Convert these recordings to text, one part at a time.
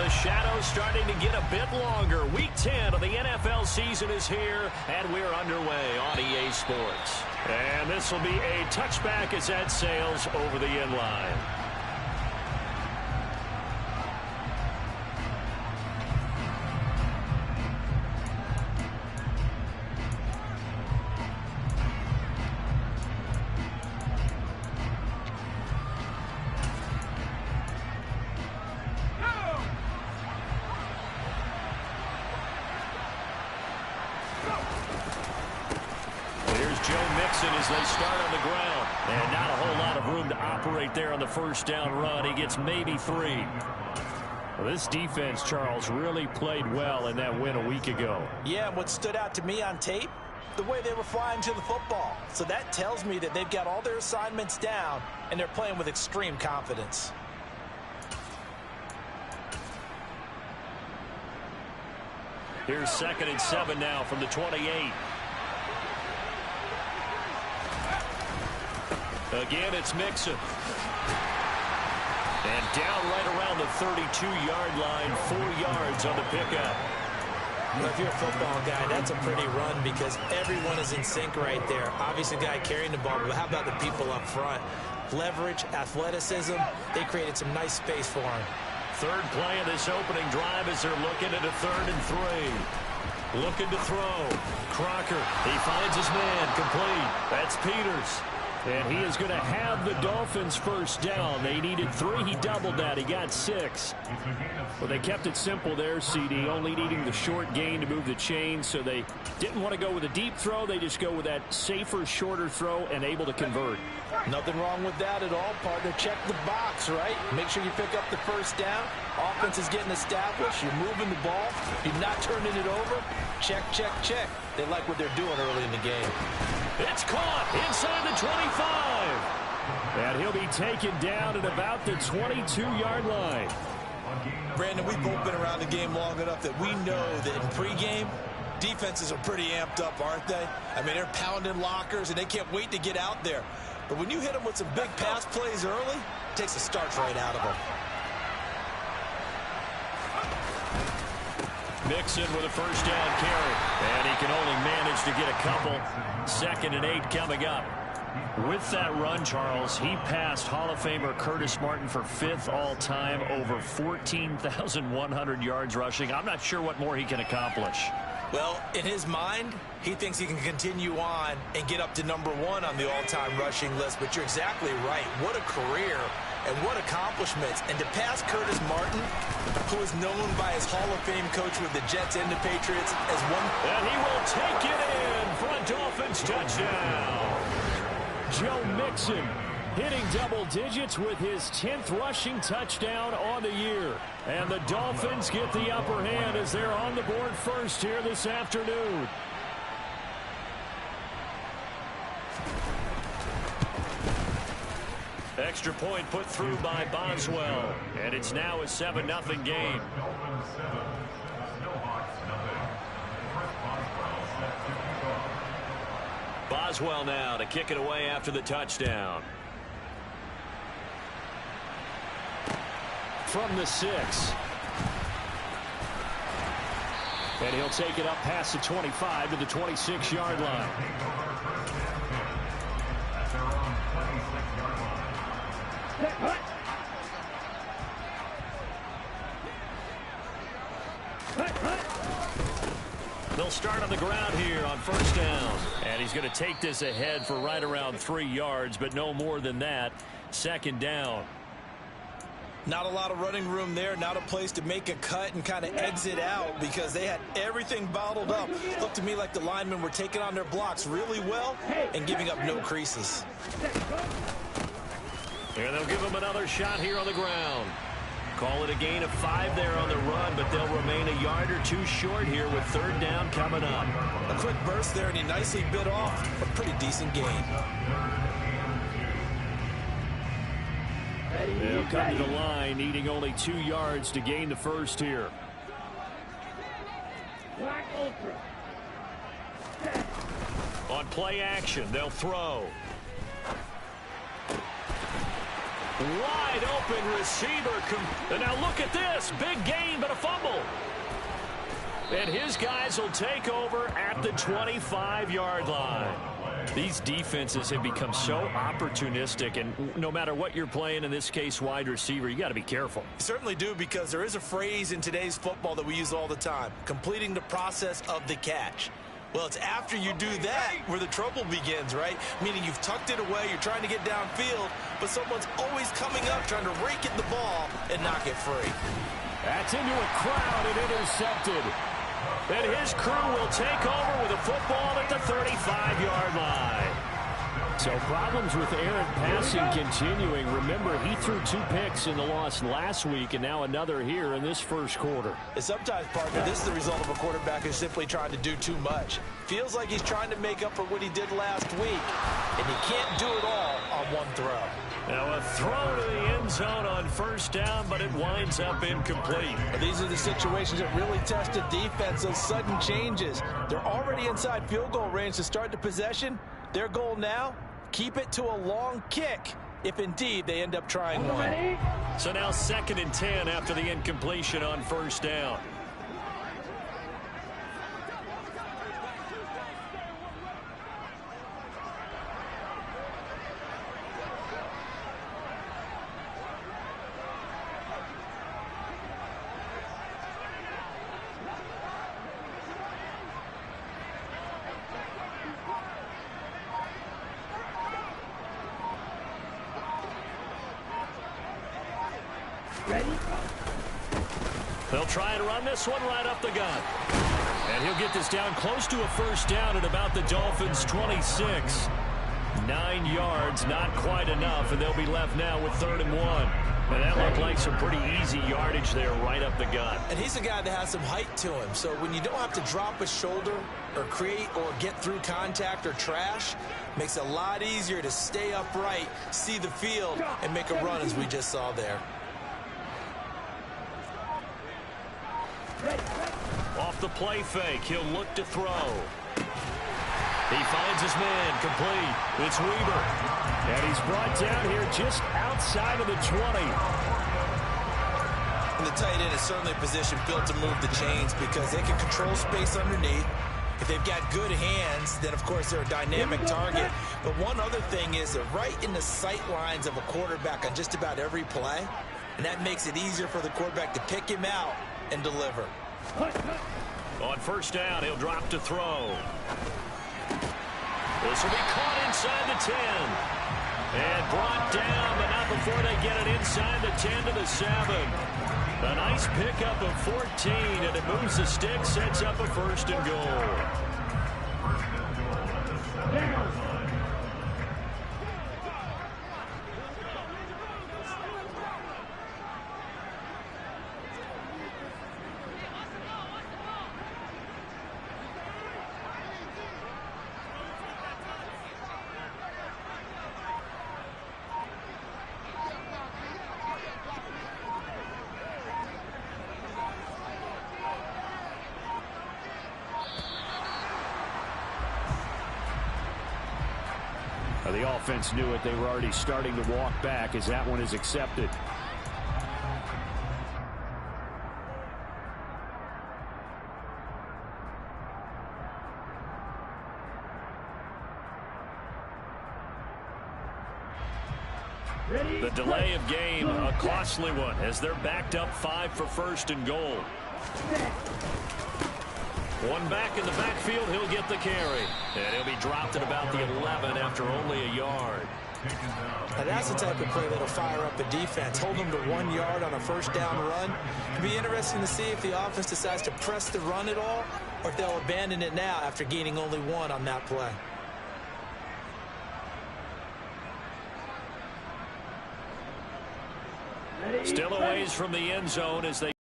the shadows starting to get a bit longer. Week 10 of the NFL season is here, and we're underway on EA Sports. And this will be a touchback as that sails over the end line. As they start on the ground, and not a whole lot of room to operate there on the first down run. He gets maybe 3. Well, this defense, Charles, really played well in that win a week ago. Yeah, and what stood out to me on tape, the way they were flying to the football. So that tells me that they've got all their assignments down, and they're playing with extreme confidence. Here's 2nd and 7 now from the 28. Again, it's Mixon. And down right around the 32-yard line, 4 yards on the pickup. Well, if you're a football guy, that's a pretty run because everyone is in sync right there. Obviously, the guy carrying the ball, but how about the people up front? Leverage, athleticism, they created some nice space for him. Third play of this opening drive as they're looking at a 3rd and 3. Looking to throw. Crocker, he finds his man, complete. That's Peters. And he is going to have the Dolphins first down. They needed 3. He doubled that. He got 6. Well, they kept it simple there, CD, only needing the short gain to move the chain. So they didn't want to go with a deep throw. They just go with that safer, shorter throw and able to convert. Nothing wrong with that at all, partner. Check the box, right? Make sure you pick up the first down. Offense is getting established. You're moving the ball. You're not turning it over. Check, check, check. They like what they're doing early in the game. It's caught inside the 25. And he'll be taken down at about the 22-yard line. Brandon, we've both been around the game long enough that we know that in pregame, defenses are pretty amped up, aren't they? I mean, they're pounding lockers, and they can't wait to get out there. But when you hit them with some big pass plays early, it takes the starch right out of them. Mixon with a first down carry. And he can only manage to get a couple. 2nd and 8 coming up. With that run, Charles, he passed Hall of Famer Curtis Martin for 5th all-time, over 14,100 yards rushing. I'm not sure what more he can accomplish. Well, in his mind, he thinks he can continue on and get up to number 1 on the all-time rushing list. But you're exactly right. What a career and what accomplishments. And to pass Curtis Martin, who is known by his Hall of Fame coach with the Jets and the Patriots, as one. And he will take it in for a Dolphins touchdown. Joe Mixon hitting double digits with his 10th rushing touchdown on the year. And the Dolphins get the upper hand as they're on the board first here this afternoon. Extra point put through by Boswell. And it's now a 7-0 game. Boswell now to kick it away after the touchdown. From the 6. And he'll take it up past the 25 to the 26-yard line. They'll start on the ground here on first down. And he's going to take this ahead for right around 3 yards, but no more than that. 2nd down. Not a lot of running room there, not a place to make a cut and kind of exit out because they had everything bottled up. Looked to me like the linemen were taking on their blocks really well and giving up no creases. And they'll give him another shot here on the ground. Call it a gain of 5 there on the run, but they'll remain a yard or 2 short here with 3rd down coming up. A quick burst there, and he nicely bit off a pretty decent gain. They'll come to the line, needing only 2 yards to gain the first here. On play action, they'll throw. Wide open receiver. And now look at this. Big gain, but a fumble. And his guys will take over at the 25-yard line. These defenses have become so opportunistic, and no matter what you're playing, in this case wide receiver, you got to be careful. You certainly do, because there is a phrase in today's football that we use all the time: completing the process of the catch. Well, it's after you do that where the trouble begins, right? Meaning you've tucked it away, you're trying to get downfield, but someone's always coming up trying to rake at the ball and knock it free. That's into a crowd and intercepted. And his crew will take over with a football at the 35-yard line. So problems with errant passing continuing. Remember, he threw 2 picks in the loss last week, and now another here in this first quarter. And sometimes, partner, this is the result of a quarterback who's simply trying to do too much. Feels like he's trying to make up for what he did last week, and he can't do it all on one throw. Now a throw to the end zone on first down, but it winds up incomplete. These are the situations that really test a defense, those sudden changes. They're already inside field goal range to start the possession. Their goal now, keep it to a long kick, if indeed they end up trying one. So now 2nd and 10 after the incompletion on first down. They'll try and run this one right up the gut. And he'll get this down close to a first down at about the Dolphins' 26. 9 yards, not quite enough, and they'll be left now with 3rd and 1. And that looked like some pretty easy yardage there right up the gut. And he's a guy that has some height to him, so when you don't have to drop a shoulder or create or get through contact or trash, makes it a lot easier to stay upright, see the field, and make a run as we just saw there. Off the play fake, he'll look to throw. He finds his man, complete. It's Weaver. And he's brought down here just outside of the 20. And the tight end is certainly a position built to move the chains because they can control space underneath. If they've got good hands, then of course they're a dynamic target. But one other thing is they're right in the sight lines of a quarterback on just about every play. And that makes it easier for the quarterback to pick him out and deliver. On first down, he'll drop to throw. This will be caught inside the 10. And brought down, but not before they get it inside the 10 to the 7. A nice pickup of 14, and it moves the stick, sets up a 1st and goal. The offense knew it. They were already starting to walk back as that one is accepted. The delay of game, a costly one, as they're backed up 5 for 1st and goal. One back in the backfield, he'll get the carry. And he'll be dropped at about the 11 after only a yard. Now that's the type of play that'll fire up the defense. Hold them to 1 yard on a first down run. It'll be interesting to see if the offense decides to press the run at all, or if they'll abandon it now after gaining only 1 on that play. Still a ways from the end zone as they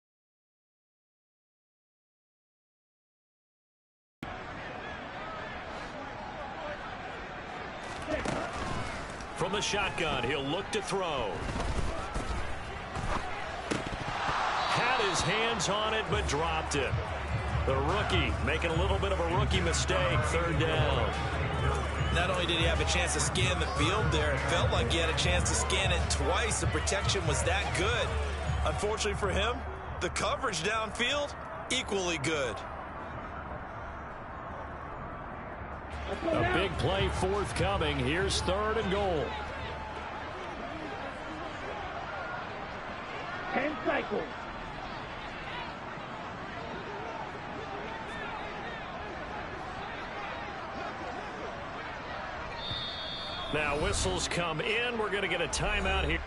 from the shotgun, he'll look to throw. Had his hands on it, but dropped it. The rookie making a little bit of a rookie mistake. 3rd down. not only did he have a chance to scan the field there, it felt like he had a chance to scan it twice. The protection was that good. Unfortunately for him, the coverage downfield, equally good. A big play forthcoming. Here's 3rd and goal. 10 cycles. Now whistles come in. We're going to get a timeout here.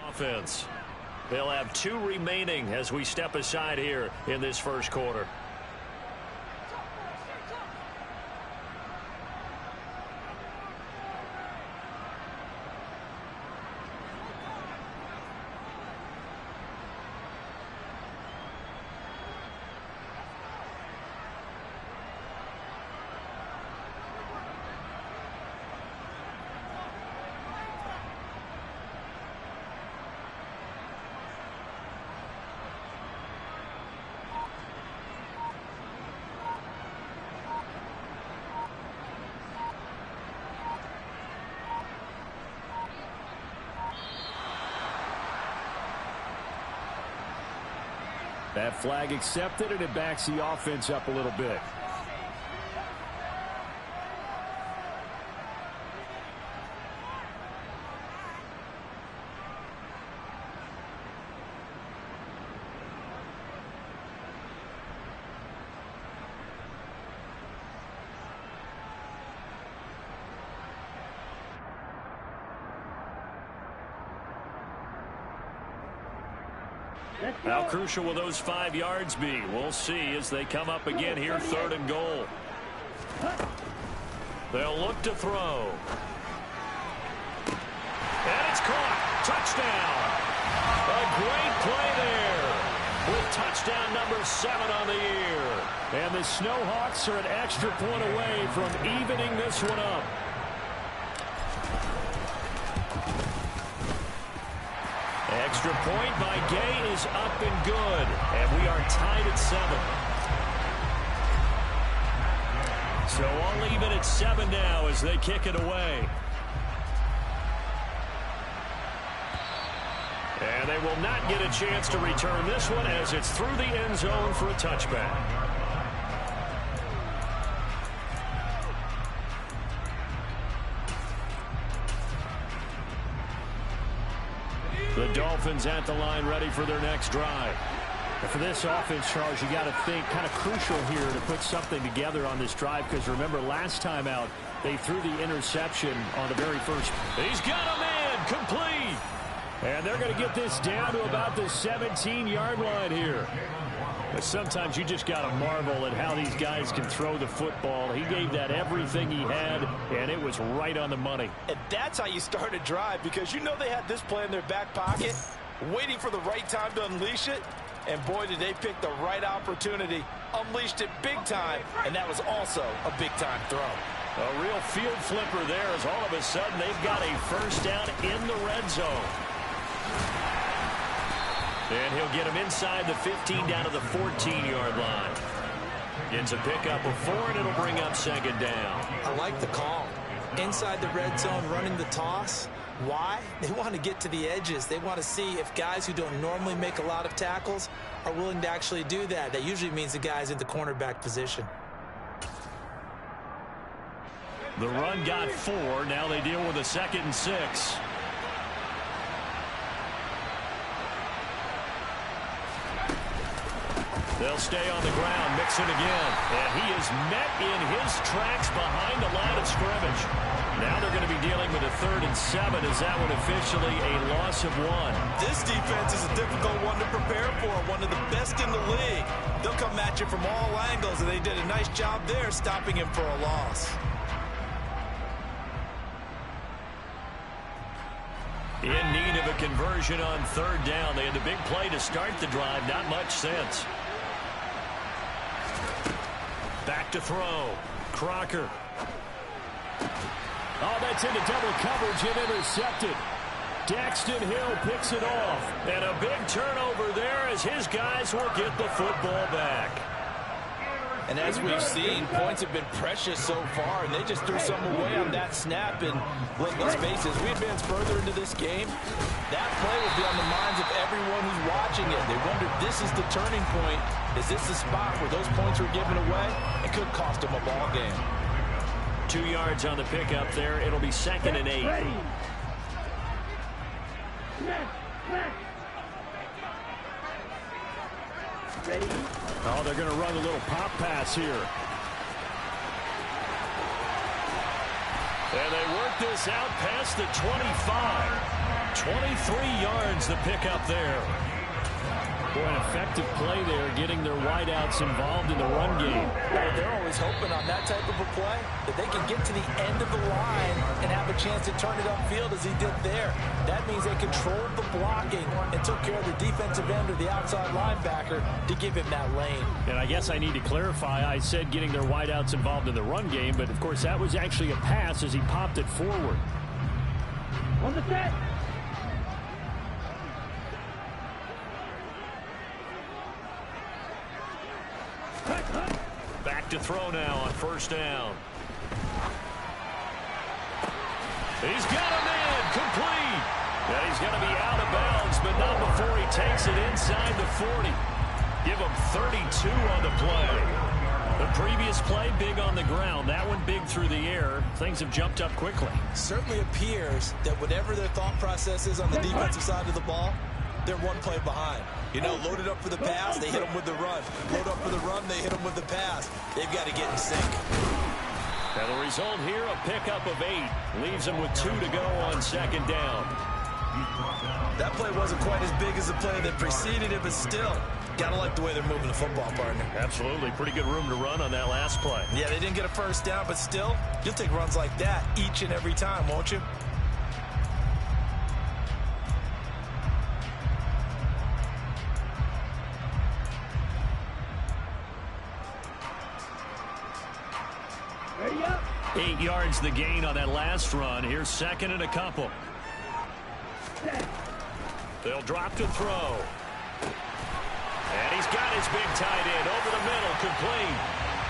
Offense. They'll have 2 remaining as we step aside here in this first quarter. That flag accepted, and it backs the offense up a little bit. How crucial will those 5 yards be? We'll see as they come up again here, 3rd and goal. They'll look to throw. And it's caught. Touchdown. A great play there with touchdown number 7 on the year. And the Snowhawks are an extra point away from evening this one up. Extra point by Gay is up and good, and we are tied at 7. So I'll leave it at 7 now as they kick it away. And they will not get a chance to return this one as it's through the end zone for a touchback. The Dolphins at the line ready for their next drive. And for this offense, Charles, you got to think kind of crucial here to put something together on this drive, because remember last time out they threw the interception on the very first. He's got a man complete. And they're going to get this down to about the 17-yard line here. But sometimes you just got to marvel at how these guys can throw the football. He gave that everything he had, and it was right on the money. And that's how you start a drive, because you know they had this play in their back pocket, waiting for the right time to unleash it. And boy, did they pick the right opportunity, unleashed it big time, and that was also a big-time throw. A real field flipper there as all of a sudden they've got a first down in the red zone. And he'll get him inside the 15 down to the 14-yard line. Gets a pickup of 4, and it'll bring up second down. I like the call. Inside the red zone, running the toss. Why? They want to get to the edges. They want to see if guys who don't normally make a lot of tackles are willing to actually do that. That usually means the guy's in the cornerback position. The run got 4. Now they deal with a 2nd and 6. They'll stay on the ground, Mixon again. And he is met in his tracks behind the line of scrimmage. Now they're going to be dealing with a 3rd and 7 as that one officially a loss of 1. This defense is a difficult one to prepare for, one of the best in the league. They'll come at you from all angles, and they did a nice job there stopping him for a loss. In need of a conversion on 3rd down. They had the big play to start the drive, not much sense. Back to throw. Crocker. Oh, that's into double coverage and intercepted. Daxton Hill picks it off. And a big turnover there as his guys will get the football back. And as we've seen, points have been precious so far, and they just threw some away on that snap. And let's face it, as we advance further into this game, that play will be on the minds of everyone who's watching it. They wonder if this is the turning point. Is this the spot where those points were given away? It could cost them a ball game. 2 yards on the pickup there. It'll be 2nd and 8. Oh, they're going to run a little pop pass here. And they work this out past the 25. 23 yards the pickup there. Boy, an effective play there, getting their wideouts involved in the run game. They're always hoping on that type of a play that they can get to the end of the line and have a chance to turn it upfield as he did there. That means they controlled the blocking and took care of the defensive end or the outside linebacker to give him that lane. And I guess I need to clarify, I said getting their wideouts involved in the run game, but of course that was actually a pass as he popped it forward. On the set. Back to throw now on 1st down. He's got a man complete. And he's going to be out of bounds, but not before he takes it inside the 40. Give him 32 on the play. The previous play, big on the ground. That one big through the air. Things have jumped up quickly. Certainly appears that whatever their thought process is on the defensive side of the ball, they're one play behind. You know, loaded up for the pass, they hit them with the run. Load up for the run, they hit them with the pass. They've got to get in sync. And the result here, a pickup of 8. Leaves them with 2 to go on 2nd down. That play wasn't quite as big as the play that preceded it, but still, gotta like the way they're moving the football, partner. Absolutely. Pretty good room to run on that last play. Yeah, they didn't get a first down, but still, you'll take runs like that each and every time, won't you? Ready up. 8 yards the gain on that last run. Here's 2nd and a couple. They'll drop to throw. And he's got his big tight end over the middle, complete.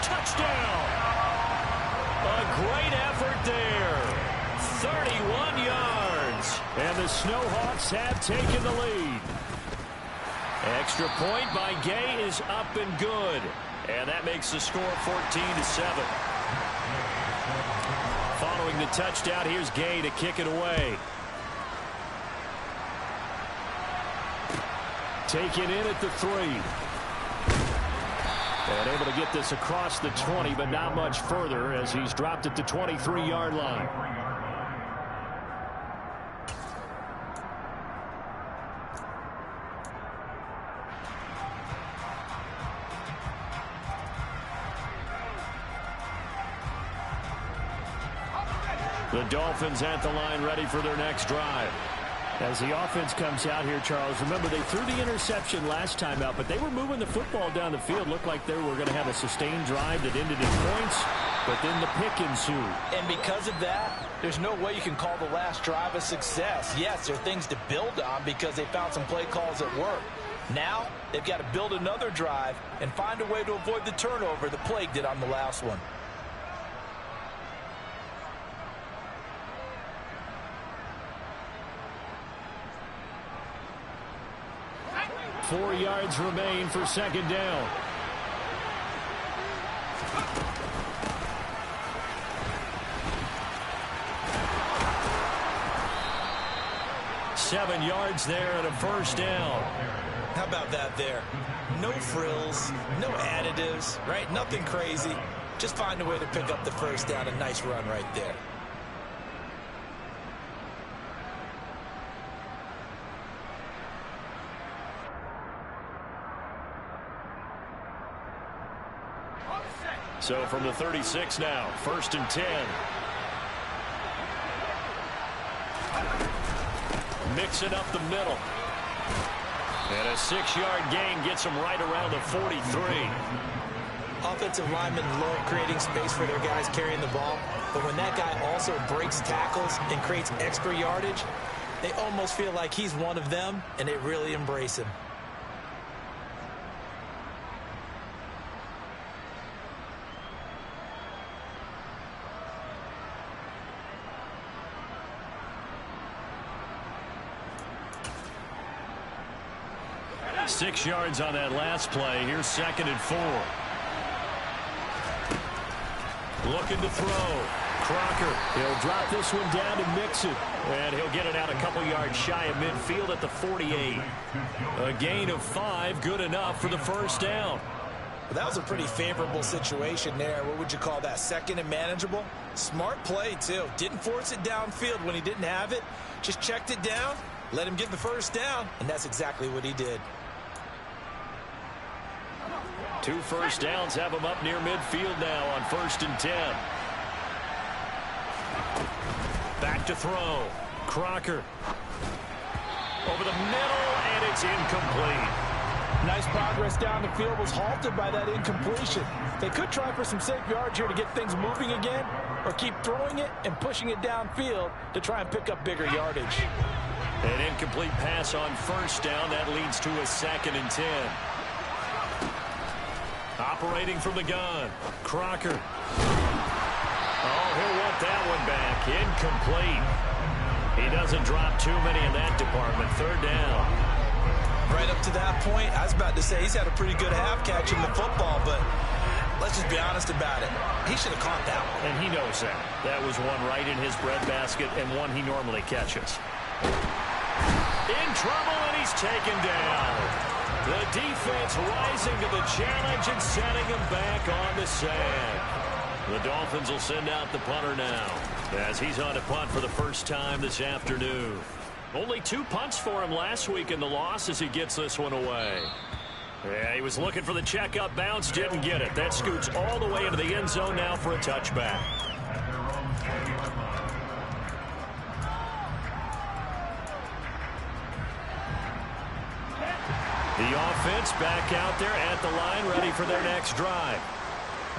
Touchdown! A great effort there. 31 yards. And the Snowhawks have taken the lead. Extra point by Gay is up and good. And that makes the score 14-7. Following the touchdown, here's Gay to kick it away. Taken in at the 3. And able to get this across the 20, but not much further as he's dropped at the 23-yard line. The Dolphins at the line ready for their next drive. As the offense comes out here, Charles, remember they threw the interception last time out, but they were moving the football down the field. Looked like they were going to have a sustained drive that ended in points, but then the pick ensued. And because of that, there's no way you can call the last drive a success. Yes, there are things to build on because they found some play calls that work. Now, they've got to build another drive and find a way to avoid the turnover the plague did on the last one. Four yards remain for second down. Seven yards there and a first down. How about that there? No frills, no additives, right? Nothing crazy. Just find a way to pick up the first down. A nice run right there. So from the 36 now, 1st and 10. Mixing up the middle. And a 6-yard gain gets them right around the 43. Offensive linemen love creating space for their guys carrying the ball. But when that guy also breaks tackles and creates extra yardage, they almost feel like he's one of them, and they really embrace him. Six yards on that last play. Here's 2nd and 4. Looking to throw. Crocker. He'll drop this one down to mix it. And he'll get it out a couple yards shy of midfield at the 48. A gain of 5, good enough for the first down. Well, that was a pretty favorable situation there. What would you call that? 2nd and manageable? Smart play, too. Didn't force it downfield when he didn't have it. Just checked it down, let him get the first down, and that's exactly what he did. 2 first downs have him up near midfield now on 1st and 10. Back to throw. Crocker. Over the middle, and it's incomplete. Nice progress down the field, was halted by that incompletion. They could try for some safe yards here to get things moving again, or keep throwing it and pushing it downfield to try and pick up bigger yardage. An incomplete pass on first down. That leads to a 2nd and 10. Operating from the gun. Crocker. Oh, he'll want that one back. Incomplete. He doesn't drop too many in that department. 3rd down. Right up to that point, I was about to say he's had a pretty good half catching the football, but let's just be honest about it. He should have caught that one. And he knows that. That was one right in his breadbasket and one he normally catches. In trouble, and he's taken down. The defense rising to the challenge and setting him back on the sand. The Dolphins will send out the punter now as he's on to punt for the first time this afternoon. Only 2 punts for him last week in the loss as he gets this one away. Yeah, he was looking for the checkup bounce, didn't get it. That scoots all the way into the end zone now for a touchback. The offense back out there at the line, ready for their next drive.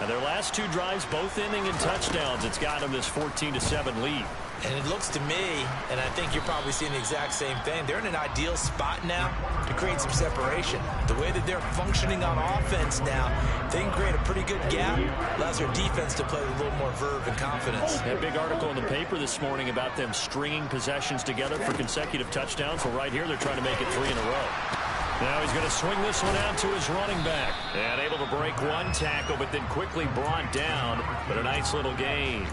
And their last 2 drives, both ending in touchdowns. It's got them this 14-7 lead. And it looks to me, and I think you're probably seeing the exact same thing, they're in an ideal spot now to create some separation. The way that they're functioning on offense now, they can create a pretty good gap, allows their defense to play with a little more verve and confidence. That big article in the paper this morning about them stringing possessions together for consecutive touchdowns. Well, right here, they're trying to make it 3 in a row. Now he's going to swing this one out to his running back. And able to break one tackle, but then quickly brought down. But a nice little gain.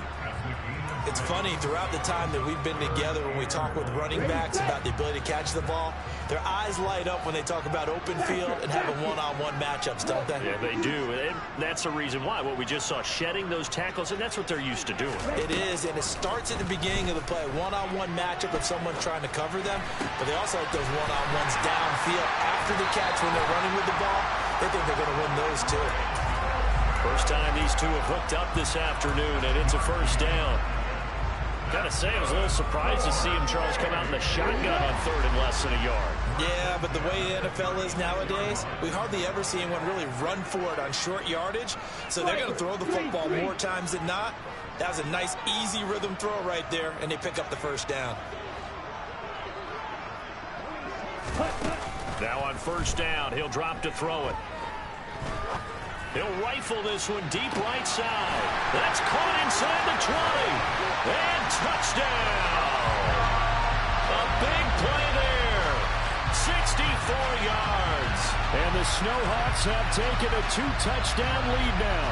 It's funny, throughout the time that we've been together, when we talk with running backs about the ability to catch the ball, their eyes light up when they talk about open field and having one-on-one matchups, don't they? Yeah, they do. And that's the reason why. What we just saw, shedding those tackles, and that's what they're used to doing. It is, and it starts at the beginning of the play. One-on-one matchup if someone's trying to cover them, but they also like those one-on-ones downfield after the catch when they're running with the ball. They think they're going to win those too. First time these two have hooked up this afternoon, and it's a first down. Gotta say, I was a little surprised to see him, Charles, come out in the shotgun on third and less than a yard. Yeah, but the way the NFL is nowadays, we hardly ever see anyone really run for it on short yardage. So they're going to throw the football more times than not. That was a nice, easy rhythm throw right there, and they pick up the first down. Now on first down, he'll drop to throw it. He'll rifle this one deep right side. That's caught inside the 20. And touchdown. A big play there. 64 yards. And the Snowhawks have taken a 2-touchdown lead now.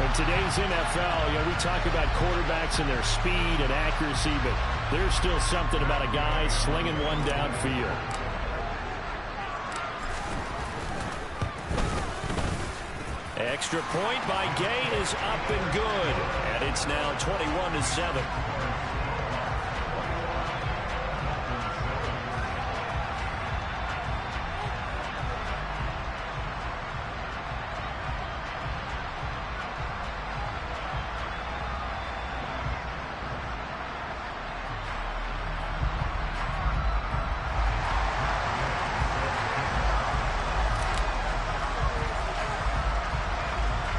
In today's NFL, we talk about quarterbacks and their speed and accuracy, but there's still something about a guy slinging one downfield. Extra point by Gay is up and good. And it's now 21-7.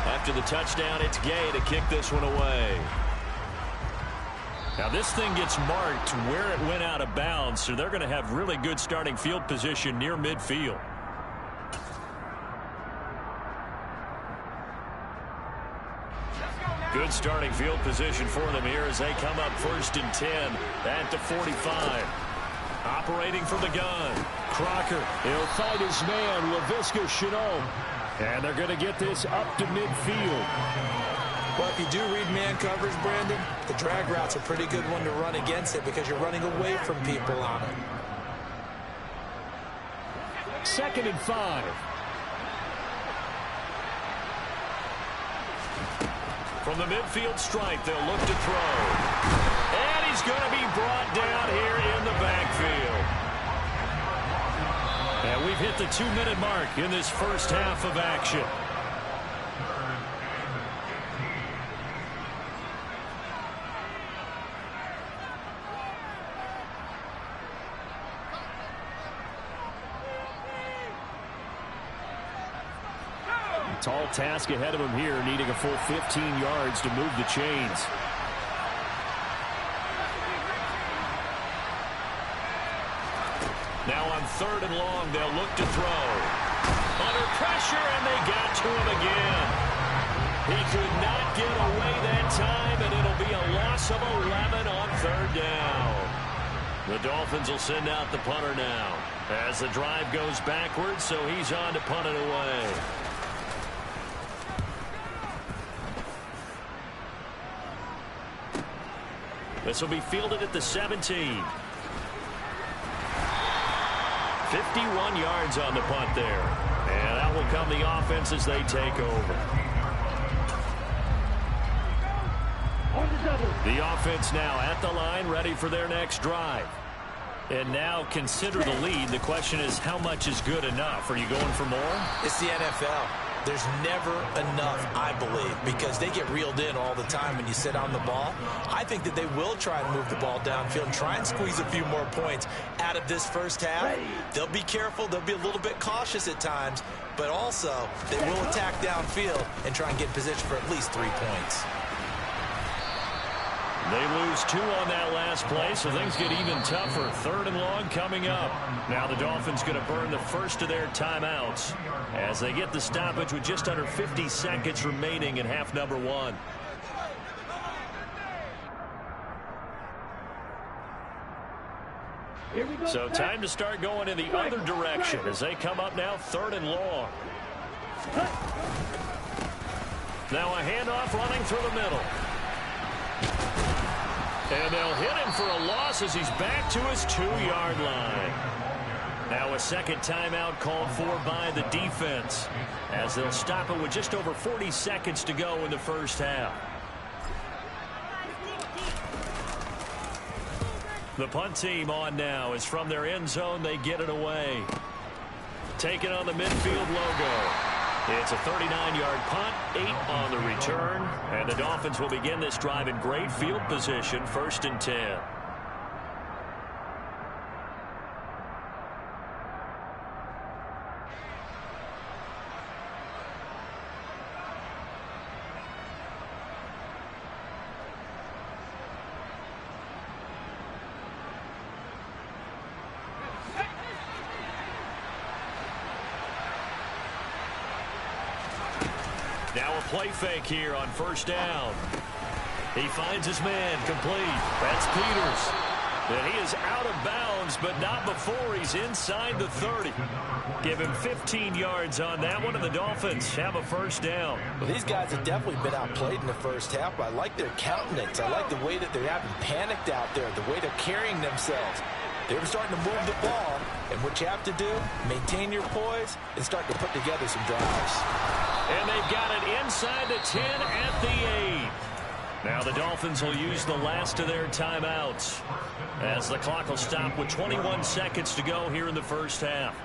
After the touchdown, it's Gay to kick this one away. Now this thing gets marked where it went out of bounds, so they're going to have really good starting field position near midfield. Good starting field position for them here as they come up 1st and 10 at the 45. Operating from the gun. Crocker. He'll find his man, LaVisca Chenault. And they're going to get this up to midfield. Well, if you do read man coverage, Brandon, the drag route's a pretty good one to run against it because you're running away from people on it. 2nd and 5. From the midfield stripe, they'll look to throw. And he's going to be brought down here in the backfield. And we've hit the 2-minute mark in this first half of action. Tall task ahead of him here, needing a full 15 yards to move the chains. Now on 3rd and long, they'll look to throw. Under pressure, and they got to him again. He could not get away that time, and it'll be a loss of 11 on 3rd down. The Dolphins will send out the punter now as the drive goes backwards, so he's on to punt it away. This will be fielded at the 17. 51 yards on the punt there. And out will come the offense as they take over. The offense now at the line, ready for their next drive. And now consider the lead. The question is, how much is good enough? Are you going for more? It's the NFL. There's never enough, I believe, because they get reeled in all the time when you sit on the ball. I think that they will try and move the ball downfield and try and squeeze a few more points out of this first half. They'll be careful. They'll be a little bit cautious at times, but also they will attack downfield and try and get in position for at least 3 points. They lose 2 on that last play, so things get even tougher. 3rd and long coming up. Now the Dolphins going to burn the first of their timeouts as they get the stoppage with just under 50 seconds remaining in half number 1. So time to start going in the other direction as they come up now 3rd and long. Now a handoff running through the middle. And they'll hit him for a loss as he's back to his 2-yard line. Now a second timeout called for by the defense as they'll stop it with just over 40 seconds to go in the first half. The punt team on now is from their end zone. They get it away. Taking on the midfield logo. It's a 39-yard punt, 8 on the return, and the Dolphins will begin this drive in great field position, 1st and 10. Now a play fake here on 1st down. He finds his man, complete. That's Peters. And he is out of bounds, but not before he's inside the 30. Give him 15 yards on that one, and the Dolphins have a 1st down. Well, these guys have definitely been outplayed in the first half, but I like their countenance. I like the way that they're having panicked out there, the way they're carrying themselves. They're starting to move the ball, and what you have to do, maintain your poise and start to put together some drives. And they've got it inside the 10 at the 8. Now the Dolphins will use the last of their timeouts as the clock will stop with 21 seconds to go here in the first half.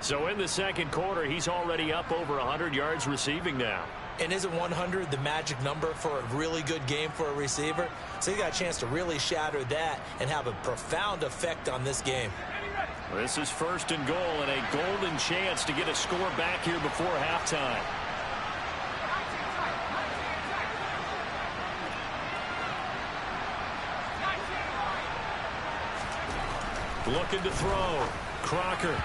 So in the second quarter, he's already up over 100 yards receiving now. And isn't 100 the magic number for a really good game for a receiver? So you got a chance to really shatter that and have a profound effect on this game. This is 1st and goal and a golden chance to get a score back here before halftime. Looking to throw. Crocker.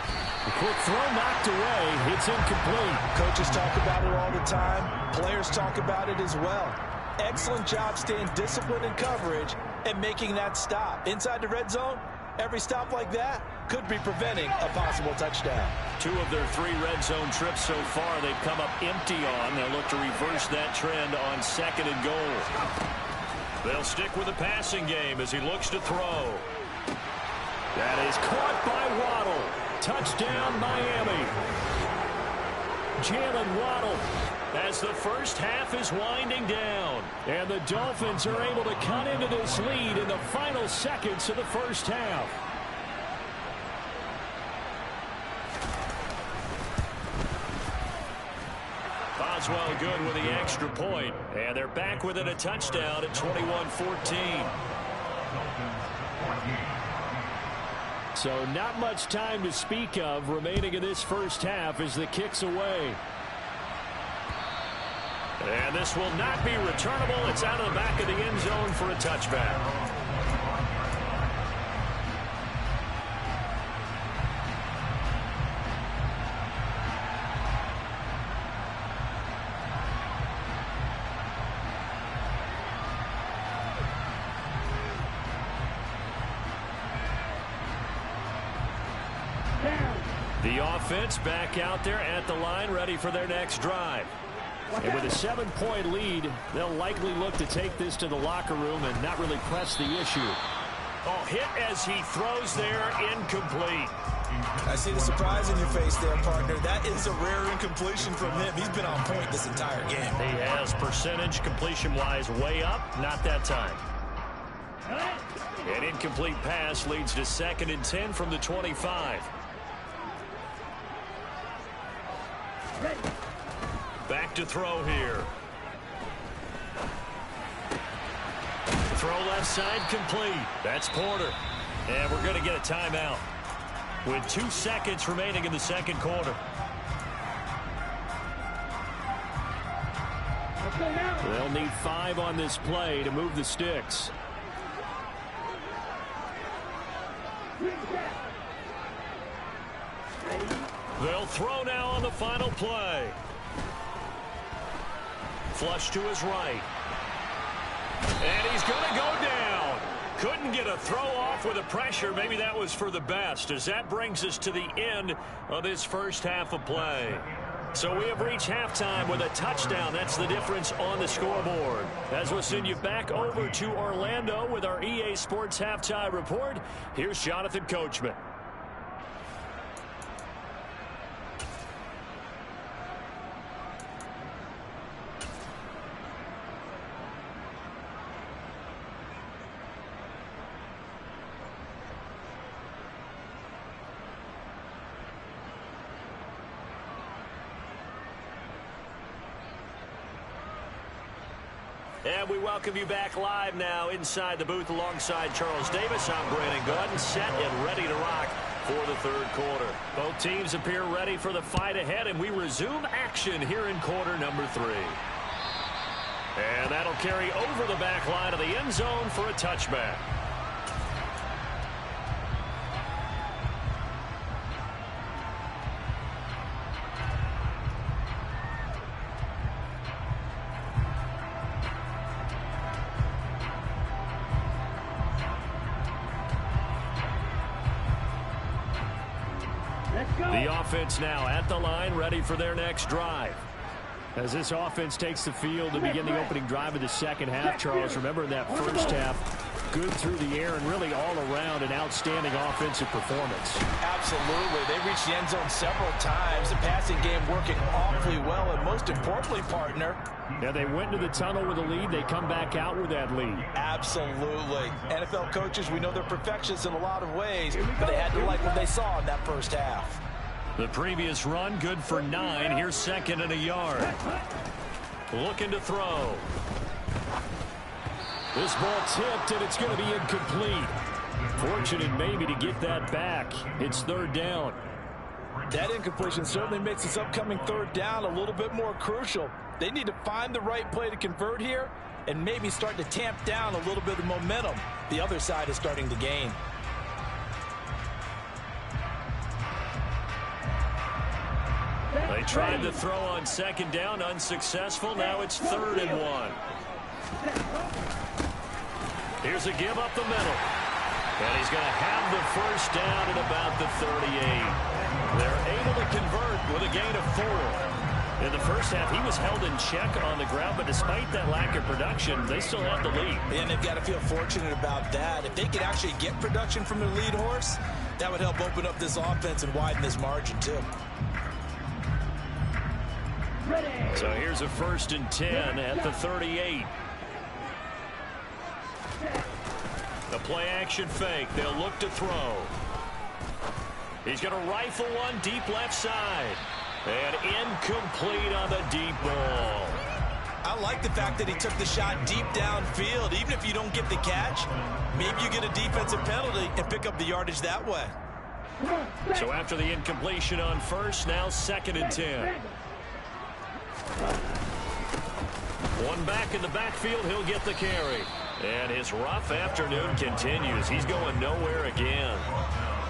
The quick throw knocked away. It's incomplete. Coaches talk about it all the time. Players talk about it as well. Excellent job staying disciplined in coverage and making that stop. Inside the red zone, every stop like that could be preventing a possible touchdown. 2 of their 3 red zone trips so far they've come up empty on. They'll look to reverse that trend on 2nd and goal. They'll stick with the passing game as he looks to throw. That is caught by Waddle. Touchdown, Miami. Jalen Waddle as the first half is winding down. And the Dolphins are able to cut into this lead in the final seconds of the first half. Boswell good with the extra point. And they're back within a touchdown at 21-14. So not much time to speak of remaining in this first half as the kick's away. And this will not be returnable. It's out of the back of the end zone for a touchback. The offense back out there at the line, ready for their next drive. And with a 7-point lead, they'll likely look to take this to the locker room and not really press the issue. Oh, hit as he throws there, incomplete. I see the surprise in your face there, partner. That is a rare incompletion from him. He's been on point this entire game. He has percentage completion-wise way up, not that time. An incomplete pass leads to 2nd and 10 from the 25. Back to throw here. Throw left side complete. That's Porter. And we're going to get a timeout with 2 seconds remaining in the second quarter. They'll need 5 on this play to move the sticks. They'll throw now on the final play. Flush to his right. And he's going to go down. Couldn't get a throw off with the pressure. Maybe that was for the best, as that brings us to the end of this first half of play. So we have reached halftime with a touchdown. That's the difference on the scoreboard. As we'll send you back over to Orlando with our EA Sports Halftime Report, here's Jonathan Coachman. And we welcome you back live now inside the booth alongside Charles Davis. I'm Brandon Gordon, set and ready to rock for the third quarter. Both teams appear ready for the fight ahead, and we resume action here in quarter number 3. And that'll carry over the back line of the end zone for a touchback. The offense now at the line, ready for their next drive. As this offense takes the field to begin the opening drive of the second half, Charles, remember in that first half, good through the air and really all around an outstanding offensive performance. Absolutely. They reached the end zone several times. The passing game working awfully well, and most importantly, partner, yeah, they went into the tunnel with a lead. They come back out with that lead. Absolutely. NFL coaches, we know they're perfectionists in a lot of ways, but they had to like what they saw in that first half. The previous run, good for 9. Here's second and a yard. Looking to throw. This ball tipped, and it's going to be incomplete. Fortunate maybe to get that back. It's third down. That incompletion certainly makes this upcoming third down a little bit more crucial. They need to find the right play to convert here and maybe start to tamp down a little bit of momentum the other side is starting to gain. They tried to throw on second down, unsuccessful. Now it's 3rd and 1. Here's a give up the middle. And he's going to have the first down at about the 38. They're able to convert with a gain of 4. In the first half, he was held in check on the ground, but despite that lack of production, they still have the lead. And they've got to feel fortunate about that. If they could actually get production from their lead horse, that would help open up this offense and widen this margin, too. So here's a 1st and 10 at the 38. The play action fake. They'll look to throw. He's going to rifle one deep left side. And incomplete on the deep ball. I like the fact that he took the shot deep downfield. Even if you don't get the catch, maybe you get a defensive penalty and pick up the yardage that way. So after the incompletion on first, now 2nd and 10. One back in the backfield, he'll get the carry. And his rough afternoon continues. He's going nowhere again.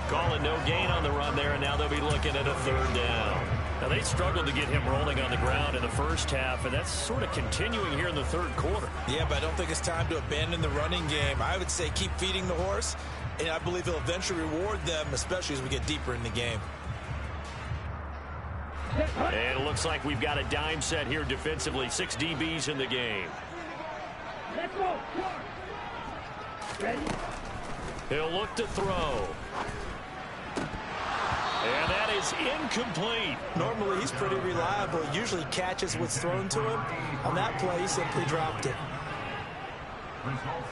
Calling no gain on the run there, and now they'll be looking at a 3rd down. Now, they struggled to get him rolling on the ground in the first half, and that's sort of continuing here in the third quarter. Yeah, but I don't think it's time to abandon the running game. I would say keep feeding the horse, and I believe he'll eventually reward them, especially as we get deeper in the game. And it looks like we've got a dime set here defensively. 6 DBs in the game. Let's go. Ready? He'll look to throw. And that is incomplete. Normally, he's pretty reliable. Usually catches what's thrown to him. On that play, he simply dropped it.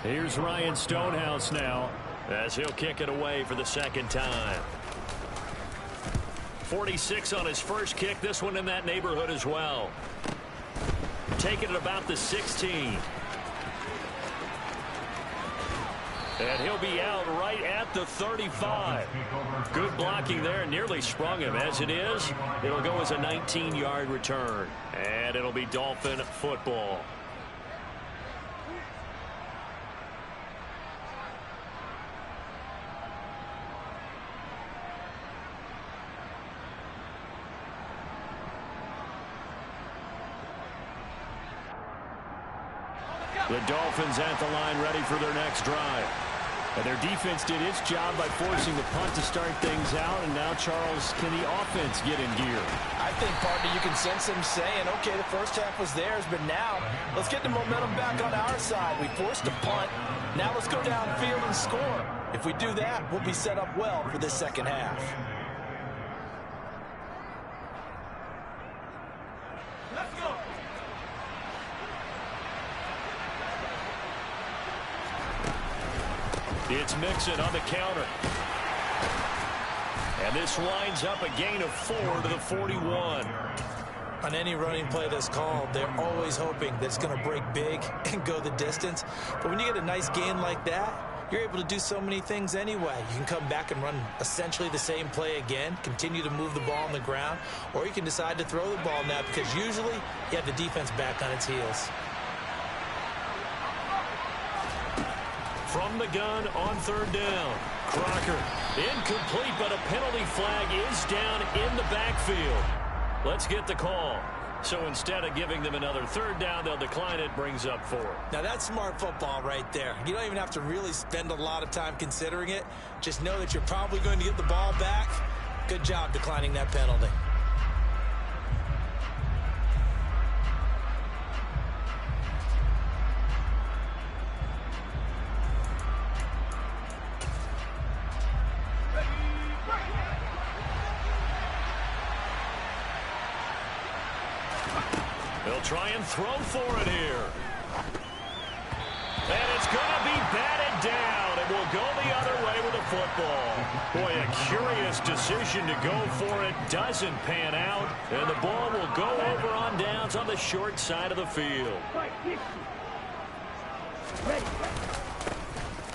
Here's Ryan Stonehouse now, as he'll kick it away for the 2nd time. 46 on his first kick. This one in that neighborhood as well. Taking it about the 16. And he'll be out right at the 35. Good blocking there. Nearly sprung him. As it is, it'll go as a 19-yard return. And it'll be Dolphin football. The Dolphins at the line ready for their next drive. And their defense did its job by forcing the punt to start things out. And now, Charles, can the offense get in gear? I think, partner, you can sense them saying, okay, the first half was theirs, but now let's get the momentum back on our side. We forced a punt. Now let's go downfield and score. If we do that, we'll be set up well for this second half. Let's go. It's Mixon on the counter. And this lines up a gain of 4 to the 41. On any running play that's called, they're always hoping that it's going to break big and go the distance. But when you get a nice gain like that, you're able to do so many things anyway. You can come back and run essentially the same play again, continue to move the ball on the ground, or you can decide to throw the ball now because usually you have the defense back on its heels. From the gun on third down. Crocker, incomplete, but a penalty flag is down in the backfield. Let's get the call. So instead of giving them another third down, they'll decline it, brings up 4. Now that's smart football right there. You don't even have to really spend a lot of time considering it. Just know that you're probably going to get the ball back. Good job declining that penalty. They'll try and throw for it here. And it's going to be batted down. It will go the other way with the football. Boy, a curious decision to go for it. Doesn't pan out. And the ball will go over on downs on the short side of the field.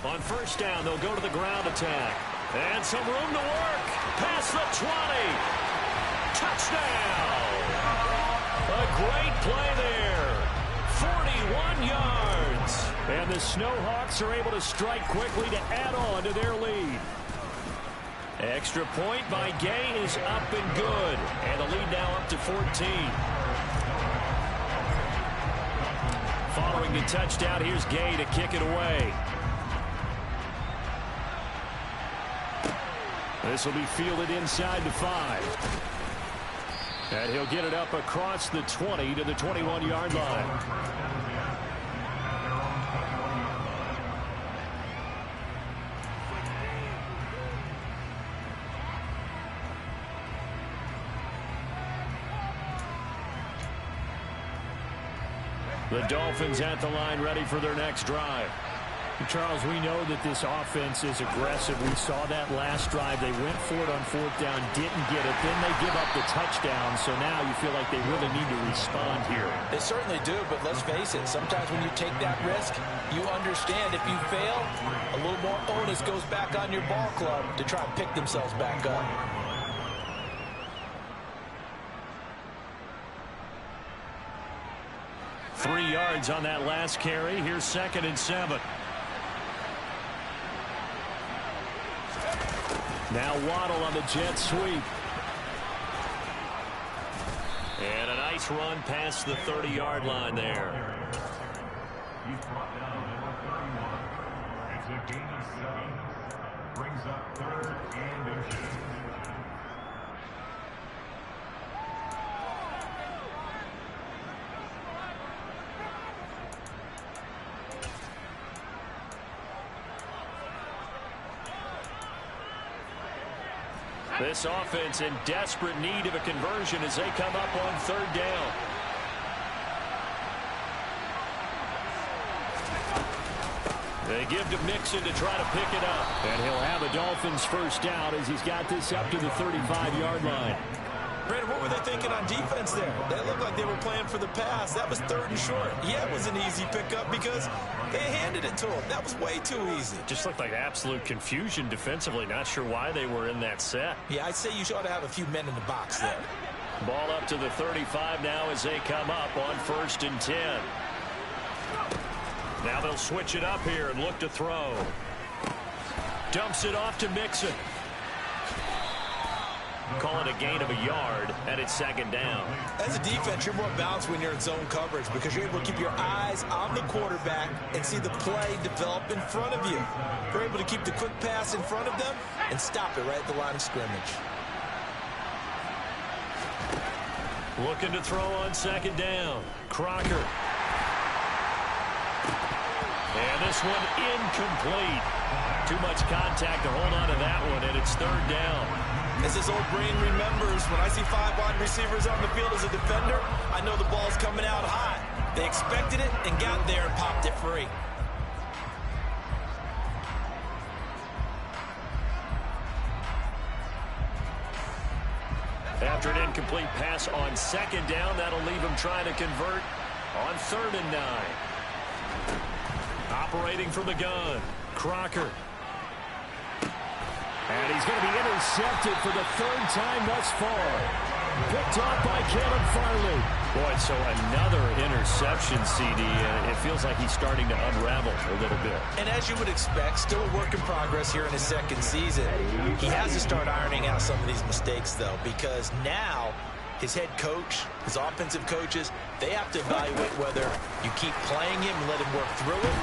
On first down, they'll go to the ground attack. And some room to work. Past the 20. Touchdown. A great play there. 41 yards. And the Snowhawks are able to strike quickly to add on to their lead. Extra point by Gay is up and good. And the lead now up to 14. Following the touchdown, here's Gay to kick it away. This will be fielded inside the 5. And he'll get it up across the 20 to the 21-yard line. The Dolphins at the line ready for their next drive. Charles, we know that this offense is aggressive. We saw that last drive. They went for it on fourth down, didn't get it. Then they give up the touchdown. So now you feel like they really need to respond here. They certainly do, but let's face it. Sometimes when you take that risk, you understand if you fail, a little more onus goes back on your ball club to try and pick themselves back up. Three yards on that last carry. Here's 2nd and 7. Now Waddle on the jet sweep. And a nice run past the 30-yard line there. He's brought down number 31. It's a gain of 7. Brings up 3rd and inches. This offense in desperate need of a conversion as they come up on 3rd down. They give to Mixon to try to pick it up. And he'll have a Dolphins first down as he's got this up to the 35-yard line. Brandon, what were they thinking on defense there? They looked like they were playing for the pass. That was 3rd and short. Yeah, it was an easy pickup because they handed it to him. That was way too easy. Just looked like absolute confusion defensively. Not sure why they were in that set. Yeah, I'd say you ought to have a few men in the box there. Ball up to the 35 now as they come up on 1st and 10. Now they'll switch it up here and look to throw. Dumps it off to Mixon. Call it a gain of a yard, and it's 2nd down. As a defense, you're more balanced when you're in zone coverage because you're able to keep your eyes on the quarterback and see the play develop in front of you. You're able to keep the quick pass in front of them and stop it right at the line of scrimmage. Looking to throw on 2nd down. Crocker. And this one incomplete. Too much contact to hold on to that one, and it's 3rd down. As his old brain remembers, when I see 5 wide receivers on the field as a defender, I know the ball's coming out hot. They expected it and got there and popped it free. After an incomplete pass on second down. That'll leave him trying to convert on 3rd and 9. Operating from the gun, Crocker. And he's going to be intercepted for the 3rd time thus far. Picked off by Caleb Farley. Boy, so another interception, CD, and it feels like he's starting to unravel a little bit. And as you would expect, still a work in progress here in his 2nd season. He has to start ironing out some of these mistakes, though, because now his head coach, his offensive coaches, they have to evaluate whether you keep playing him and let him work through it.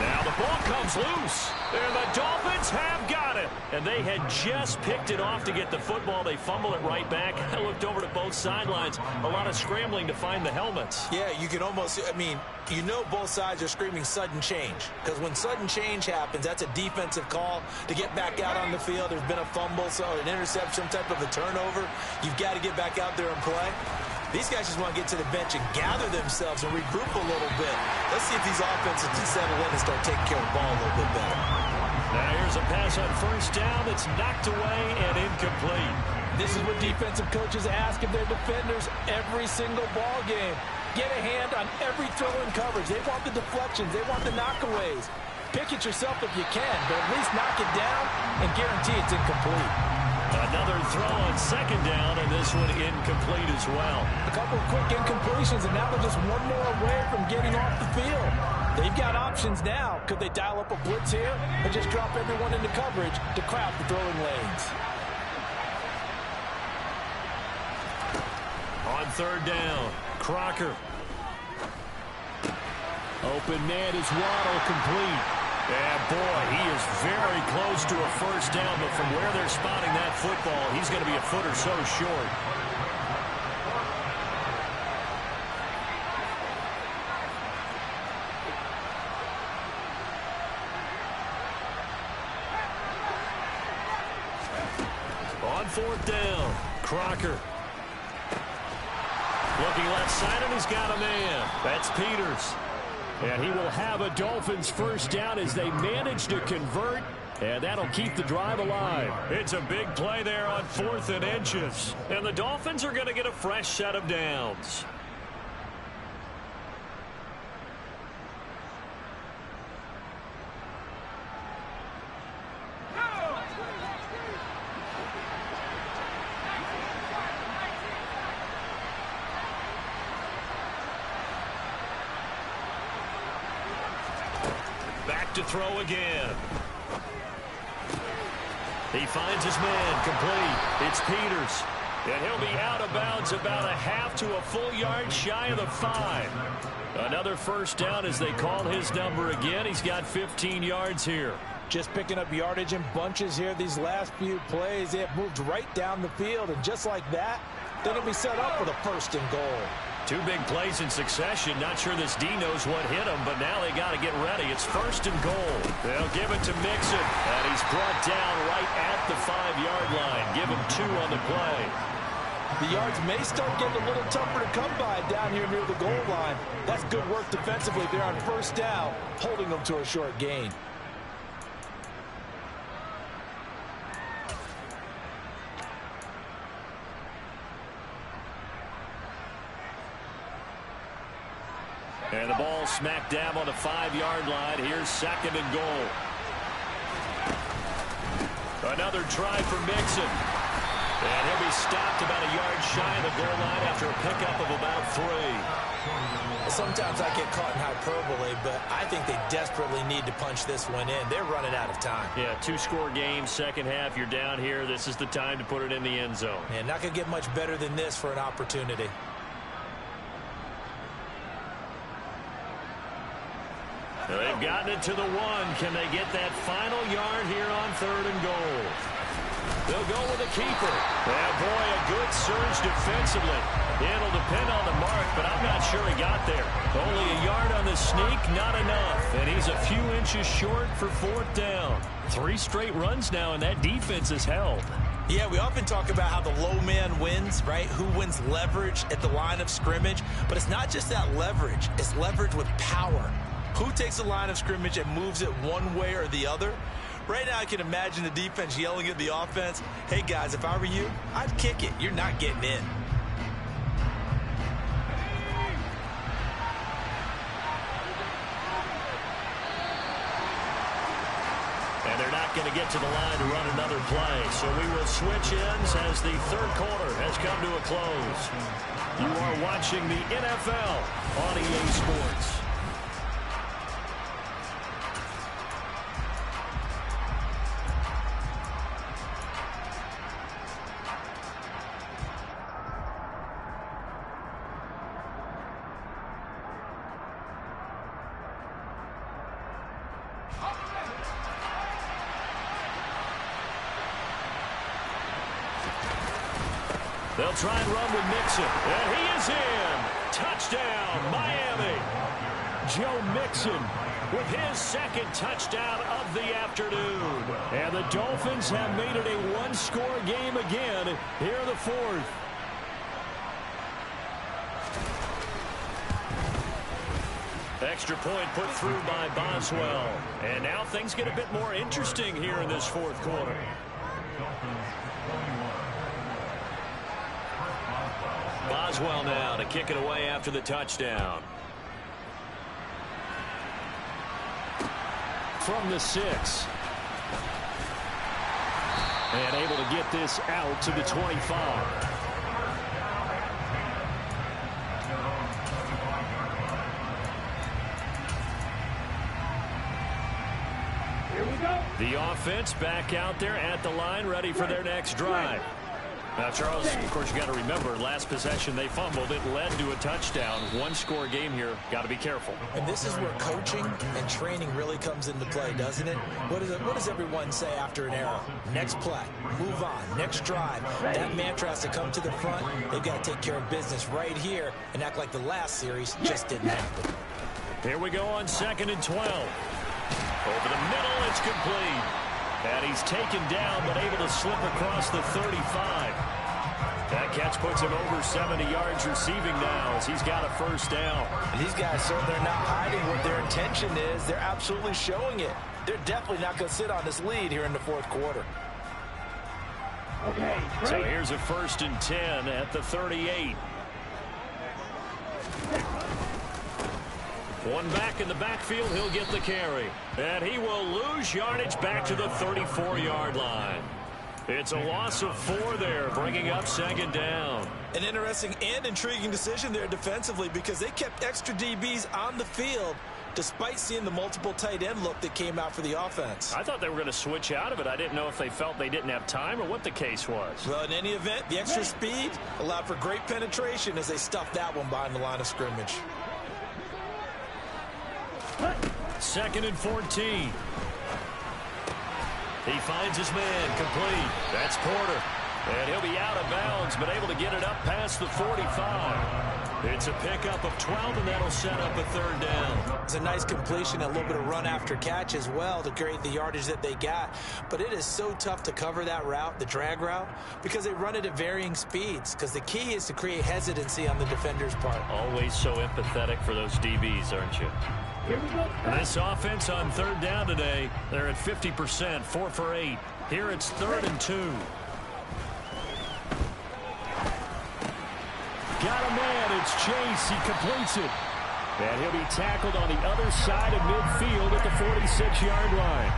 Now the ball comes loose, and the Dolphins have got it. And they had just picked it off to get the football. They fumble it right back. I looked over to both sidelines. A lot of scrambling to find the helmets. Yeah, you can almost, I mean, you know both sides are screaming sudden change. Because when sudden change happens, that's a defensive call to get back out on the field. There's been a fumble, so an interception, some type of a turnover. You've got to get back out there and play. These guys just want to get to the bench and gather themselves and regroup a little bit. Let's see if these offenses can settle in and start taking care of the ball a little bit better. Now here's a pass on 1st down that's knocked away and incomplete. This is what defensive coaches ask of their defenders every single ball game. Get a hand on every throw in coverage. They want the deflections. They want the knockaways. Pick it yourself if you can, but at least knock it down and guarantee it's incomplete. Another throw on 2nd down, and this one incomplete as well. A couple of quick incompletions, and now they're just one more away from getting off the field. They've got options now. Could they dial up a blitz here or just drop everyone into coverage to crowd the throwing lanes? On 3rd down, Crocker. Open man is Waddle, complete. And boy, he is very close to a 1st down, but from where they're spotting that football, he's going to be a foot or so short. On 4th down, Crocker. Looking left side, and he's got a man. That's Peters. And he will have a Dolphins 1st down as they manage to convert, and that'll keep the drive alive. It's a big play there on 4th and inches. And the Dolphins are going to get a fresh set of downs. Back to throw again. He finds his man, complete. It's Peters. And he'll be out of bounds about a half to a full yard shy of the 5. Another 1st down as they call his number again. He's got 15 yards here. Just picking up yardage in bunches here these last few plays. They have moved right down the field, and just like that, they're going to be set up with a 1st and goal. 2 big plays in succession. Not sure this D knows what hit him, but now they got to get ready. It's 1st and goal. They'll give it to Mixon, and he's brought down right at the 5-yard line. Give him 2 on the play. The yards may start getting a little tougher to come by down here near the goal line. That's good work defensively there on 1st down, holding them to a short gain. And the ball smack dab on the 5-yard line. Here's 2nd and goal. Another try for Mixon. And he'll be stopped about a yard shy of the goal line after a pickup of about 3. Sometimes I get caught in hyperbole, but I think they desperately need to punch this one in. They're running out of time. Yeah, 2-score game, 2nd half. You're down here. This is the time to put it in the end zone. And not going to get much better than this for an opportunity. They've gotten it to the 1. Can they get that final yard here on 3rd and goal? They'll go with a keeper. Yeah, boy, a good surge defensively. It'll depend on the mark, but I'm not sure he got there. Only a yard on the sneak, not enough. And he's a few inches short for 4th down. 3 straight runs now, and that defense is held. Yeah, we often talk about how the low man wins, right? Who wins leverage at the line of scrimmage. But it's not just that leverage. It's leverage with power. Who takes the line of scrimmage and moves it one way or the other? Right now, I can imagine the defense yelling at the offense, hey, guys, if I were you, I'd kick it. You're not getting in. going to get to the line to run another play. So we will switch ends as the third quarter has come to a close. You are watching the NFL on EA Sports. They'll try and run with Mixon. And he is in. Touchdown, Miami. Joe Mixon with his second touchdown of the afternoon. And the Dolphins have made it a one-score game again here in the fourth. Extra point put through by Boswell. And now things get a bit more interesting here in this fourth quarter. Boswell now to kick it away after the touchdown. From the 6. And able to get this out to the 25. The offense back out there at the line, ready for their next drive. Now, Charles, of course, you got to remember, last possession they fumbled. It led to a touchdown. One-score game here. Got to be careful. And this is where coaching and training really comes into play, doesn't it? What does everyone say after an error? Next play, move on, next drive. That mantra has to come to the front. They've got to take care of business right here and act like the last series just didn't happen. Here we go on 2nd and 12. Over the middle, it's complete. And he's taken down, but able to slip across the 35. That catch puts him over 70 yards receiving now as he's got a first down. And these guys certainly are not hiding what their intention is. They're absolutely showing it. They're definitely not going to sit on this lead here in the fourth quarter. Okay, so here's a 1st and 10 at the 38. One back in the backfield, he'll get the carry. And he will lose yardage back to the 34-yard line. It's a loss of 4 there, bringing up 2nd down. An interesting and intriguing decision there defensively because they kept extra DBs on the field despite seeing the multiple tight end look that came out for the offense. I thought they were going to switch out of it. I didn't know if they felt they didn't have time or what the case was. Well, in any event, the extra speed allowed for great penetration as they stuffed that one behind the line of scrimmage. 2nd and 14. He finds his man complete. That's Porter. And he'll be out of bounds, but able to get it up past the 45. It's a pickup of 12, and that'll set up a 3rd down. It's a nice completion, a little bit of run after catch as well to create the yardage that they got. But it is so tough to cover that route, the drag route, because they run it at varying speeds. Because the key is to create hesitancy on the defender's part. Always so empathetic for those DBs, aren't you? This offense on 3rd down today, they're at 50%, 4 for 8. Here it's 3rd and 2. Got a man, it's Chase, he completes it. And he'll be tackled on the other side of midfield at the 46-yard line.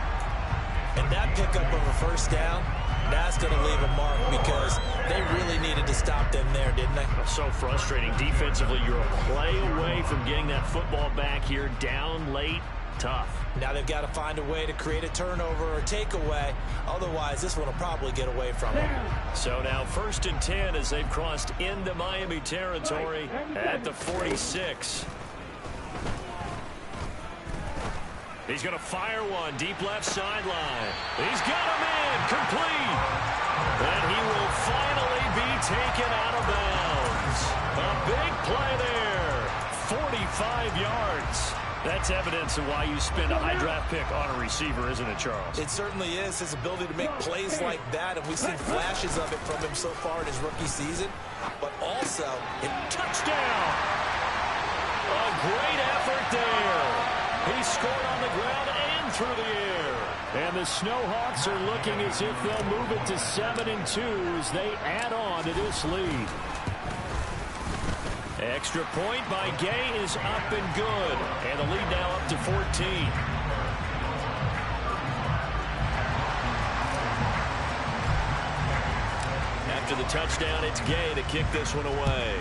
And that pickup of a first down, that's going to leave a mark because they really needed to stop them there, didn't they? So frustrating. Defensively, you're a play away from getting that football back here down late. Tough. Now they've got to find a way to create a turnover or takeaway. Otherwise, this one will probably get away from them. So now 1st and 10 as they've crossed into Miami territory at the 46. He's going to fire one deep left sideline. He's got a man complete. And he will finally be taken out of bounds. A big play there. 45 yards. That's evidence of why you spend a high draft pick on a receiver, isn't it, Charles? It certainly is. His ability to make plays like that, and we've seen flashes of it from him so far in his rookie season. But also, touchdown! A great effort there. He scored on the ground and through the air. And the Snowhawks are looking as if they'll move it to 7-2 as they add on to this lead. Extra point by Gay is up and good. And the lead now up to 14. After the touchdown, it's Gay to kick this one away.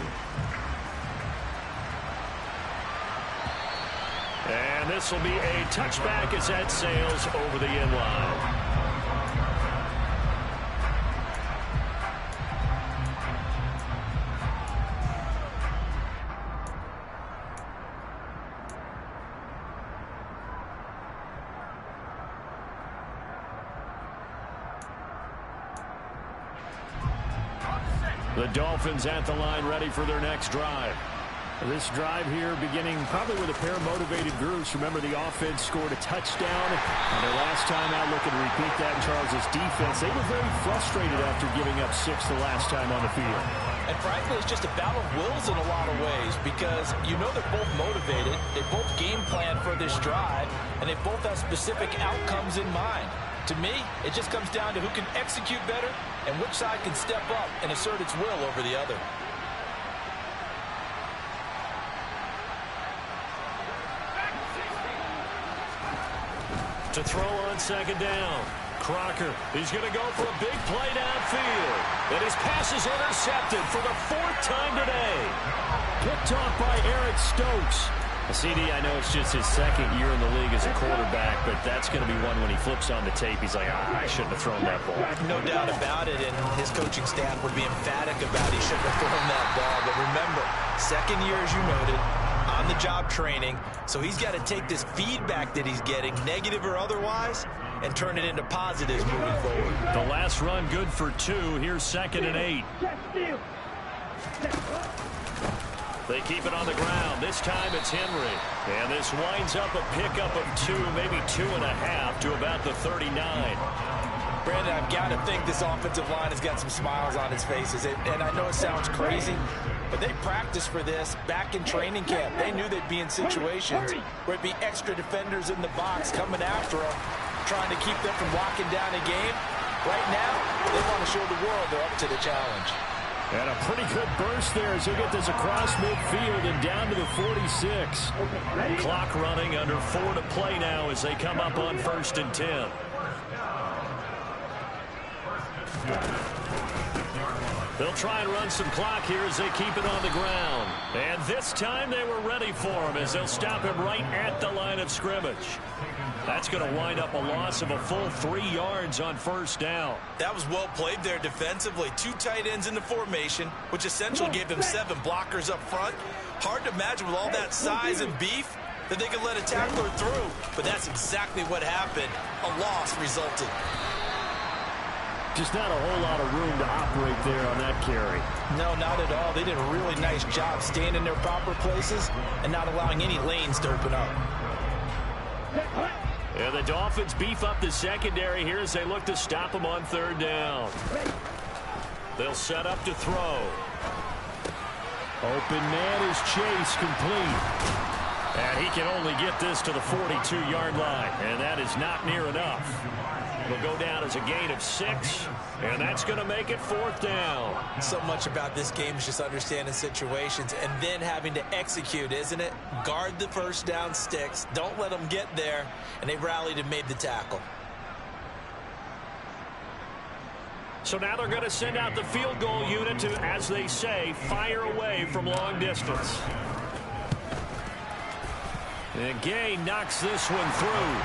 And this will be a touchback as that sails over the end line. The Dolphins at the line, ready for their next drive. This drive here beginning probably with a pair of motivated groups. Remember, the offense scored a touchdown on their last time out. Looking to repeat that in Charles' defense. They were very frustrated after giving up 6 the last time on the field. And frankly, it's just a battle of wills in a lot of ways because you know they're both motivated. They both game plan for this drive, and they both have specific outcomes in mind. To me, it just comes down to who can execute better and which side can step up and assert its will over the other. To throw on second down. Crocker, he's going to go for a big play downfield. And his pass is intercepted for the 4th time today. Picked off by Eric Stokes. CD, I know it's just his 2nd year in the league as a quarterback, but that's going to be one when he flips on the tape. He's like, I shouldn't have thrown that ball. No doubt about it, and his coaching staff would be emphatic about he shouldn't have thrown that ball. But remember, 2nd year, as you noted, on-the-job training, so he's got to take this feedback that he's getting, negative or otherwise, and turn it into positives moving forward. The last run good for 2. Here's 2nd and 8. They keep it on the ground. This time it's Henry. And this winds up a pickup of 2, maybe 2.5 to about the 39. Brandon, I've got to think this offensive line has got some smiles on its faces. And I know it sounds crazy, but they practiced for this back in training camp. They knew they'd be in situations where it'd be extra defenders in the box coming after them, trying to keep them from locking down a game. Right now, they want to show the world they're up to the challenge. And a pretty good burst there as they get this across midfield and down to the 46. Clock running, under 4 to play now as they come up on 1st and 10. They'll try and run some clock here as they keep it on the ground. And this time they were ready for him as they'll stop him right at the line of scrimmage. That's going to wind up a loss of a full 3 yards on 1st down. That was well played there defensively. 2 tight ends in the formation, which essentially gave them 7 blockers up front. Hard to imagine with all that size and beef that they could let a tackler through. But that's exactly what happened. A loss resulted. Just not a whole lot of room to operate there on that carry. No, not at all. They did a really nice job staying in their proper places and not allowing any lanes to open up. And the Dolphins beef up the secondary here as they look to stop him on 3rd down. They'll set up to throw. Open man is Chase, complete. And he can only get this to the 42-yard line, and that is not near enough. Will go down as a gain of 6, and that's going to make it 4th down. So much about this game is just understanding situations and then having to execute, isn't it? Guard the 1st down sticks. Don't let them get there, and they rallied and made the tackle. So now they're going to send out the field goal unit to, as they say, fire away from long distance. And Gay knocks this one through.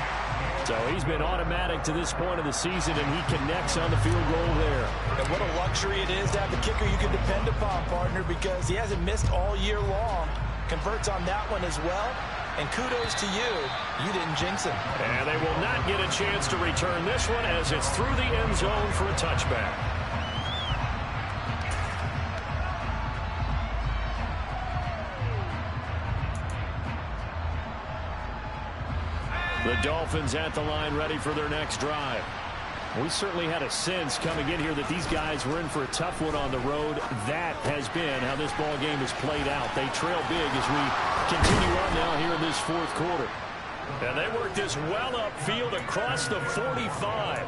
So he's been automatic to this point of the season, and he connects on the field goal there. And what a luxury it is to have a kicker you can depend upon, partner, because he hasn't missed all year long. Converts on that one as well. And kudos to you. You didn't jinx him. And they will not get a chance to return this one as it's through the end zone for a touchback. The Dolphins at the line, ready for their next drive. We certainly had a sense coming in here that these guys were in for a tough one on the road. That has been how this ball game has played out. They trail big as we continue on now here in this 4th quarter. And they work this well upfield across the 45.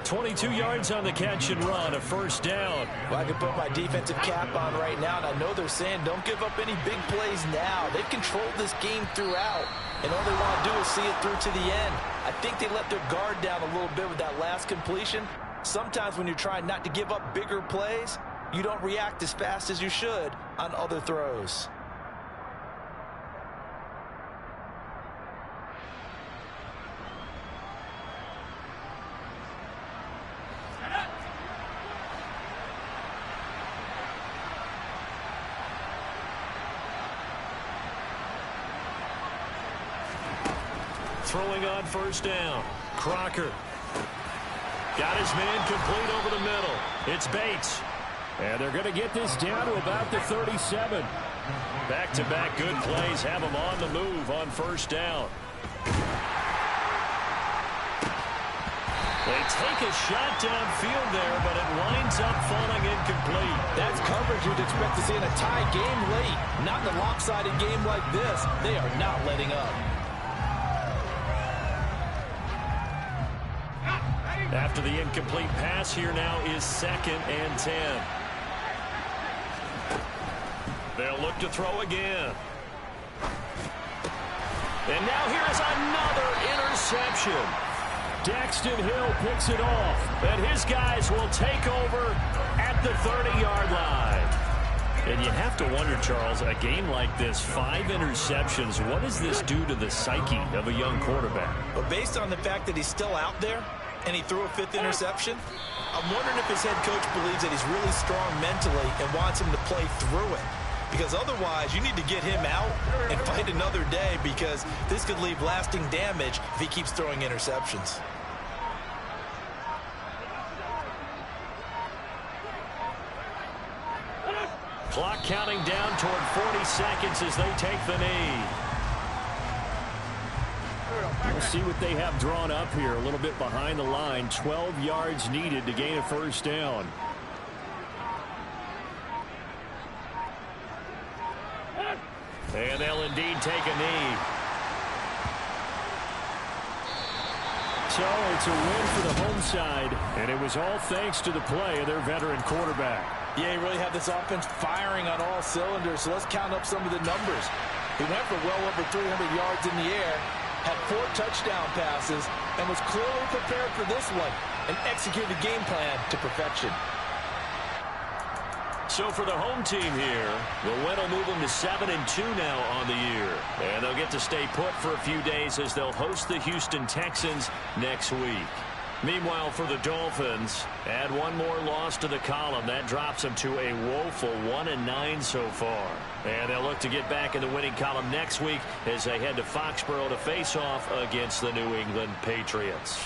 22 yards on the catch and run, a 1st down. Well, I can put my defensive cap on right now, and I know they're saying don't give up any big plays now. They've controlled this game throughout, and all they want to do is see it through to the end. I think they let their guard down a little bit with that last completion. Sometimes when you're trying not to give up bigger plays, you don't react as fast as you should on other throws. Throwing on first down. Crocker. Got his man complete over the middle. It's Bates. And they're going to get this down to about the 37. Back-to-back good plays have him on the move on first down. They take a shot downfield there, but it winds up falling incomplete. That's coverage you'd expect to see in a tie game late. Not in a lopsided game like this. They are not letting up. After the incomplete pass, here now is 2nd and 10. They'll look to throw again. And now here is another interception. Daxton Hill picks it off. And his guys will take over at the 30-yard line. And you have to wonder, Charles, a game like this, 5 interceptions, what does this do to the psyche of a young quarterback? But based on the fact that he's still out there and he threw a 5th interception, I'm wondering if his head coach believes that he's really strong mentally and wants him to play through it. Because otherwise, you need to get him out and fight another day, because this could leave lasting damage if he keeps throwing interceptions. Clock counting down toward 40 seconds as they take the knee. We'll see what they have drawn up here. A little bit behind the line. 12 yards needed to gain a first down. And they'll indeed take a knee. So it's a win for the home side, and it was all thanks to the play of their veteran quarterback. Yeah, he really had this offense firing on all cylinders, so let's count up some of the numbers. He went for well over 300 yards in the air, had 4 touchdown passes, and was clearly prepared for this one and executed the game plan to perfection. So for the home team here, the win will move them to 7-2 now on the year. And they'll get to stay put for a few days as they'll host the Houston Texans next week. Meanwhile, for the Dolphins, add one more loss to the column. That drops them to a woeful 1-9 so far. And they'll look to get back in the winning column next week as they head to Foxborough to face off against the New England Patriots.